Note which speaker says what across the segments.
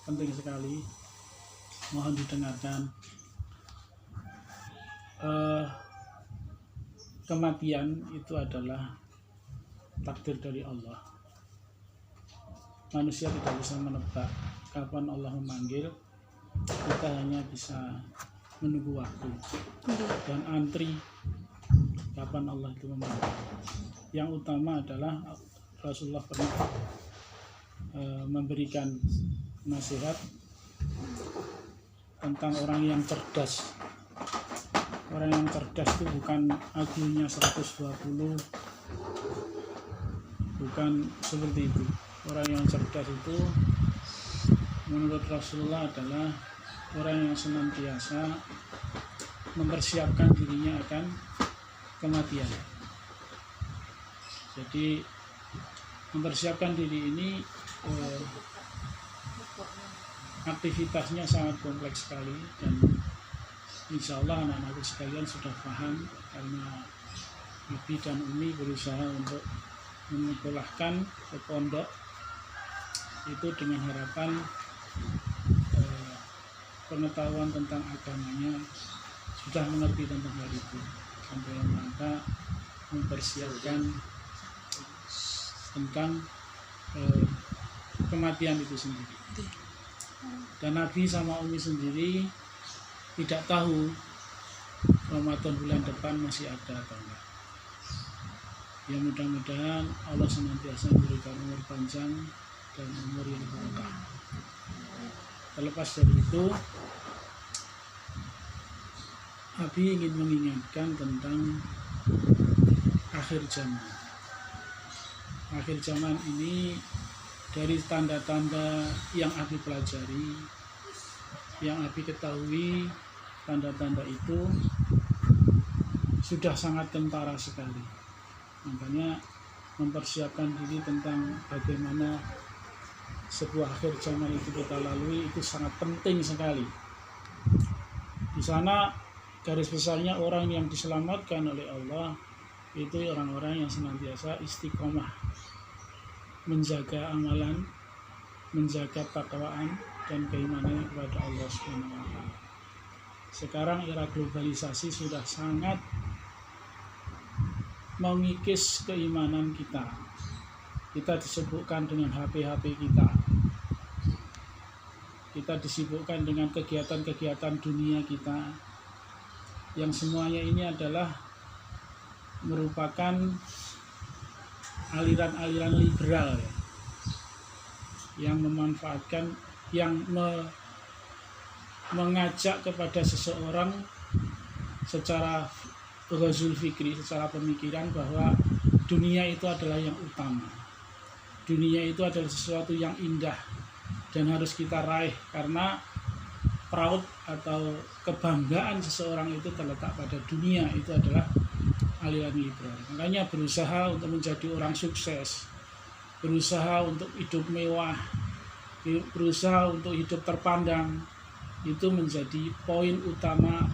Speaker 1: penting sekali, mohon didengarkan. Kematian itu adalah takdir dari Allah. Manusia tidak bisa menebak kapan Allah memanggil, kita hanya bisa menunggu waktu dan antri kapan Allah itu memanggil. Yang utama adalah Rasulullah pernah memberikan nasihat tentang orang yang cerdas. Orang yang cerdas itu bukan IQ-nya 120, bukan seperti itu. Orang yang cerdas itu menurut Rasulullah adalah orang yang senantiasa mempersiapkan dirinya akan kematian. Jadi mempersiapkan diri ini aktivitasnya sangat kompleks sekali, dan insya Allah anak-anakku sekalian sudah paham, karena Abi dan Umi berusaha untuk menyekolahkan ke pondok itu dengan harapan pengetahuan tentang agamanya sudah mengerti tentang hal itu, sampai mereka mempersiapkan tentang kematian itu sendiri. Dan Nabi sama Umi sendiri tidak tahu Ramadan bulan depan masih ada atau enggak. Ya mudah-mudahan Allah senantiasa memberikan umur panjang dan umur yang barokah. Terlepas dari itu, Abi ingin mengingatkan tentang akhir zaman. Akhir zaman ini dari tanda-tanda yang Abi pelajari, yang Abi ketahui, tanda-tanda itu sudah sangat kentara sekali. Makanya mempersiapkan diri tentang bagaimana sebuah akhir zaman itu kita lalui itu sangat penting sekali. Di sana garis besarnya orang yang diselamatkan oleh Allah itu orang-orang yang senantiasa istiqomah, menjaga amalan, menjaga takwaan dan keimanan kepada Allah Subhanahu wa taala. Sekarang era globalisasi sudah sangat mengikis keimanan kita. Kita disibukkan dengan HP-HP kita. Kita disibukkan dengan kegiatan-kegiatan dunia kita, yang semuanya ini adalah merupakan aliran-aliran liberal ya, yang memanfaatkan, yang mengajak kepada seseorang secara ghazul fikri, secara pemikiran bahwa dunia itu adalah yang utama. Dunia itu adalah sesuatu yang indah dan harus kita raih, karena proud atau kebanggaan seseorang itu terletak pada dunia. Itu adalah aliran liberal. Makanya berusaha untuk menjadi orang sukses, berusaha untuk hidup mewah, berusaha untuk hidup terpandang, itu menjadi poin utama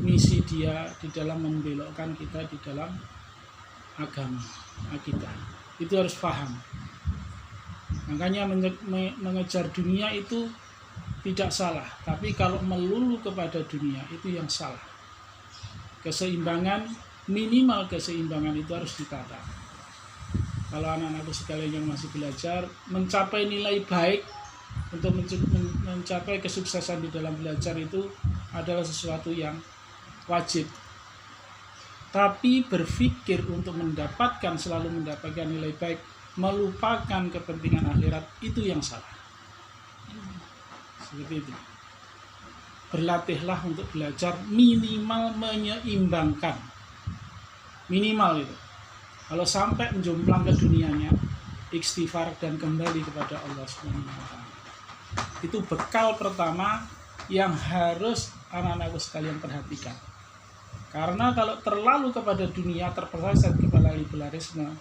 Speaker 1: misi dia di dalam membelokkan kita di dalam agama, akidah. Itu harus paham. Makanya mengejar dunia itu tidak salah, tapi kalau melulu kepada dunia itu yang salah. Keseimbangan, minimal keseimbangan itu harus ditata. Kalau anak-anakku sekalian yang masih belajar, mencapai nilai baik untuk mencapai kesuksesan di dalam belajar itu adalah sesuatu yang wajib. Tapi berpikir untuk selalu mendapatkan nilai baik, melupakan kepentingan akhirat, itu yang salah. Seperti itu. Berlatihlah untuk belajar minimal menyeimbangkan. Minimal itu. Kalau sampai menjomplang ke dunianya, istighfar dan kembali kepada Allah SWT. Itu bekal pertama yang harus anak-anakku sekalian perhatikan. Karena kalau terlalu kepada dunia, terpeleset kepada liberalisme,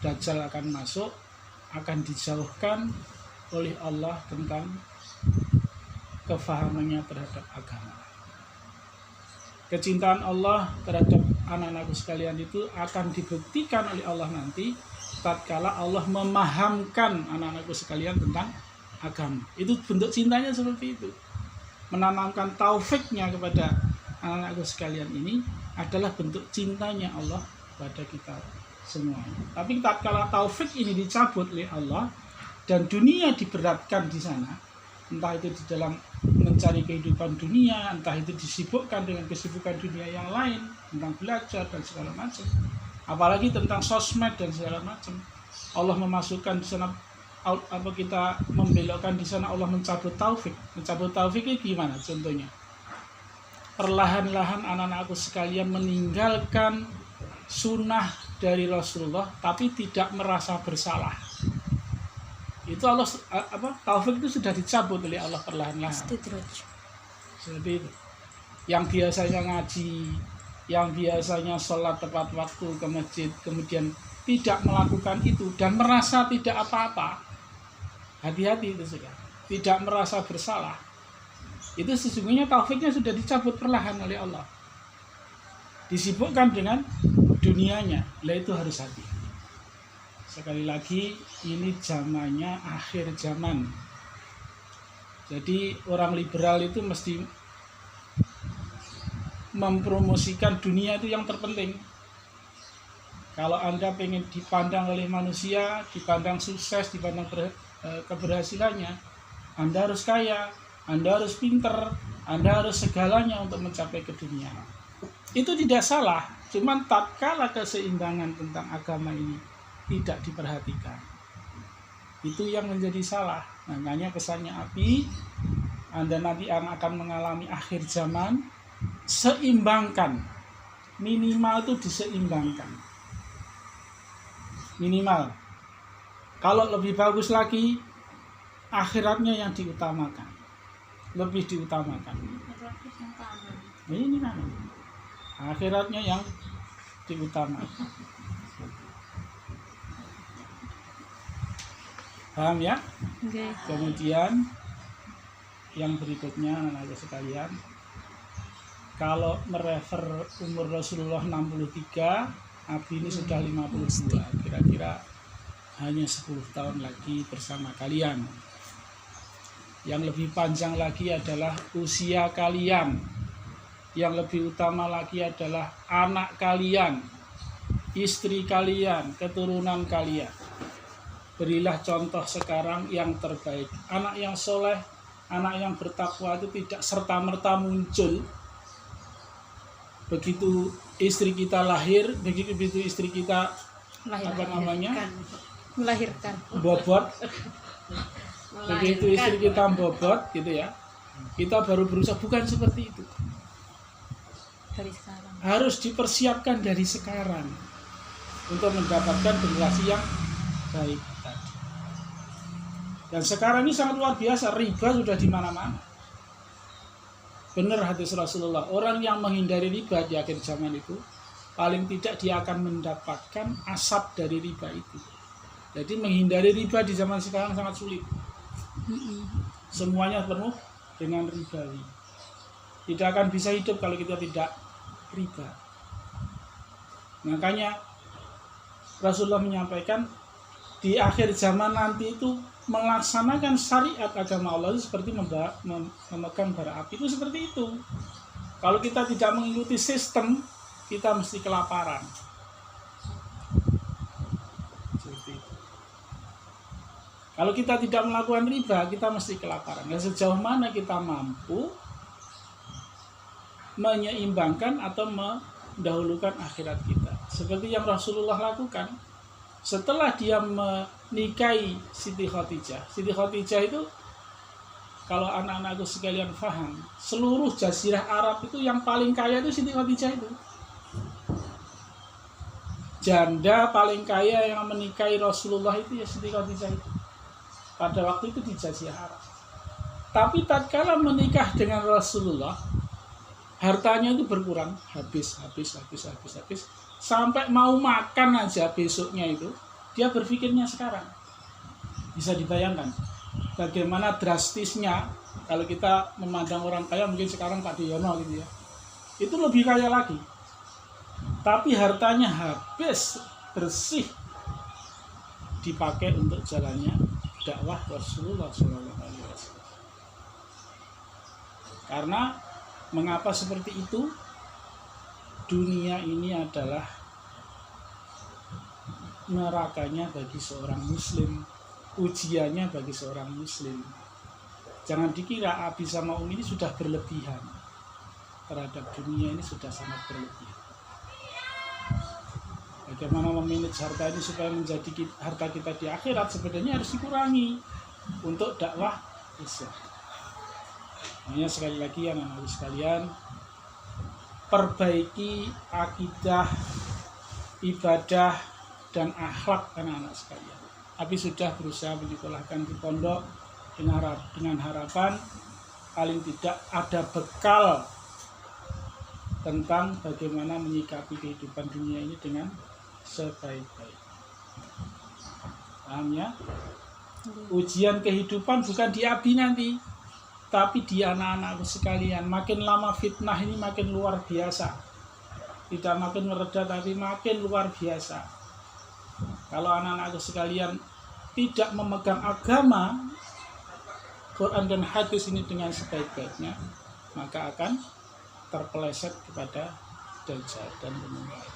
Speaker 1: Dajjal akan masuk, akan dijauhkan oleh Allah tentang kefahamannya terhadap agama. Kecintaan Allah terhadap anak-anakku sekalian itu akan dibuktikan oleh Allah nanti tatkala Allah memahamkan anak-anakku sekalian tentang agama. Itu bentuk cintanya seperti itu. Menanamkan taufiknya kepada anak-anakku sekalian ini adalah bentuk cintanya Allah pada kita semuanya. Tapi tatkala taufik ini dicabut oleh Allah dan dunia diberatkan di sana, entah itu di dalam mencari kehidupan dunia, entah itu disibukkan dengan kesibukan dunia yang lain, tentang belajar dan segala macam, apalagi tentang sosmed dan segala macam, Allah memasukkan di sana, apa kita membelokkan di sana, Allah mencabut taufik. Mencabut taufik itu gimana contohnya? Perlahan-lahan anak-anakku sekalian meninggalkan sunnah dari Rasulullah tapi tidak merasa bersalah. Itu Allah taufik itu sudah dicabut oleh Allah perlahan-lahan. Seperti itu. Yang biasanya ngaji, yang biasanya sholat tepat waktu ke masjid, kemudian tidak melakukan itu dan merasa tidak apa-apa. Hati-hati itu sudah. Tidak merasa bersalah. Itu sesungguhnya taufiknya sudah dicabut perlahan oleh Allah. Disibukkan dengan dunianya. Lah itu harus hati. Sekali lagi, ini zamannya akhir zaman. Jadi orang liberal itu mesti mempromosikan dunia itu yang terpenting. Kalau Anda pengen dipandang oleh manusia, dipandang sukses, dipandang keberhasilannya, Anda harus kaya, Anda harus pinter, Anda harus segalanya untuk mencapai ke dunia. Itu tidak salah, cuman tatkala keseimbangan tentang agama ini tidak diperhatikan, itu yang menjadi salah. Makanya pesannya Abi, Anda nanti akan mengalami akhir zaman, seimbangkan, minimal itu diseimbangkan, minimal. Kalau lebih bagus lagi, akhiratnya yang diutamakan, lebih diutamakan. Ini namanya akhiratnya yang diutamakan. Paham ya? Okay. Kemudian yang berikutnya anak-anak sekalian, kalau merefer umur Rasulullah 63, Abi ini sudah 52, kira-kira hanya 10 tahun lagi bersama kalian. Yang lebih panjang lagi adalah usia kalian. Yang lebih utama lagi adalah anak kalian, istri kalian, keturunan kalian. Berilah contoh sekarang yang terbaik. Anak yang soleh, anak yang bertakwa itu tidak serta-merta muncul. Begitu istri kita lahir, begitu istri kita melahirkan, bobot. Begitu istri kita bobot, gitu ya. Kita baru berusaha, bukan seperti itu. Dari sekarang. Harus dipersiapkan dari sekarang untuk mendapatkan generasi yang baik. Dan sekarang ini sangat luar biasa, riba sudah di mana-mana. Benar hadis Rasulullah, orang yang menghindari riba di akhir zaman itu, paling tidak dia akan mendapatkan asap dari riba itu. Jadi menghindari riba di zaman sekarang sangat sulit. Semuanya penuh dengan ribawi. Tidak akan bisa hidup kalau kita tidak riba. Makanya Rasulullah menyampaikan di akhir zaman nanti itu melaksanakan syariat agama Allah itu seperti memegang bara api, itu seperti itu. Kalau kita tidak mengikuti sistem, kita mesti kelaparan. Seperti itu. Kalau kita tidak melakukan riba, kita mesti kelaparan. Dan sejauh mana kita mampu menyeimbangkan atau mendahulukan akhirat kita, seperti yang Rasulullah lakukan. Setelah dia menikahi Siti Khadijah. Siti Khadijah itu, kalau anak-anakku sekalian paham, seluruh jazirah Arab itu yang paling kaya itu Siti Khadijah itu. Janda paling kaya yang menikahi Rasulullah itu ya Siti Khadijah itu. Pada waktu itu di jazirah Arab. Tapi tatkala menikah dengan Rasulullah, hartanya itu berkurang, habis. Sampai mau makan aja besoknya itu, dia berpikirnya sekarang. Bisa dibayangkan bagaimana drastisnya kalau kita memandang orang kaya, mungkin sekarang Pak Diono gitu ya. Itu lebih kaya lagi. Tapi hartanya habis, bersih, dipakai untuk jalannya dakwah Rasulullah SAW. Karena mengapa seperti itu? Dunia ini adalah nerakanya bagi seorang muslim, ujiannya bagi seorang muslim. Jangan dikira Abi sama Umi ini sudah berlebihan terhadap dunia, ini sudah sangat berlebihan. Bagaimana memanage harta ini supaya menjadi harta kita di akhirat, sebenarnya harus dikurangi untuk dakwah Islam. Makanya sekali lagi anak-anak sekalian, perbaiki akidah, ibadah, dan akhlak anak-anak sekalian. Abi sudah berusaha menyekolahkan di pondok dengan harapan paling tidak ada bekal tentang bagaimana menyikapi kehidupan dunia ini dengan sebaik-baik. Paham ya? Ujian kehidupan bukan di Abi nanti, tapi di anak-anakku sekalian. Makin lama fitnah ini makin luar biasa. Tidak makin mereda, tapi makin luar biasa. Kalau anak-anakku sekalian tidak memegang agama, Quran dan hadis ini dengan sebaik-baiknya, maka akan terpeleset kepada dajjal dan kemudian.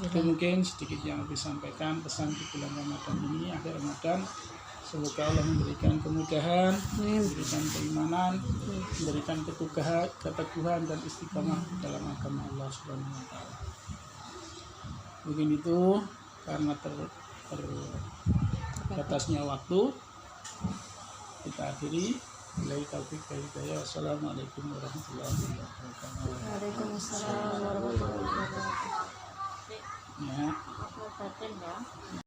Speaker 1: Itu mungkin sedikit yang bisa sampaikan pesan di bulan Ramadan ini, akhir Ramadan. Semoga Allah memberikan kemudahan, memberikan keimanan, memberikan keteguhan dan istiqamah dalam agama Allah Subhanahu wa taala. Mungkin itu karena terbatasnya waktu, kita akhiri. Billahi taufiq wal hidayah. Wassalamualaikum warahmatullahi wabarakatuh.
Speaker 2: Waalaikumsalam warahmatullahi wabarakatuh.
Speaker 1: Ya.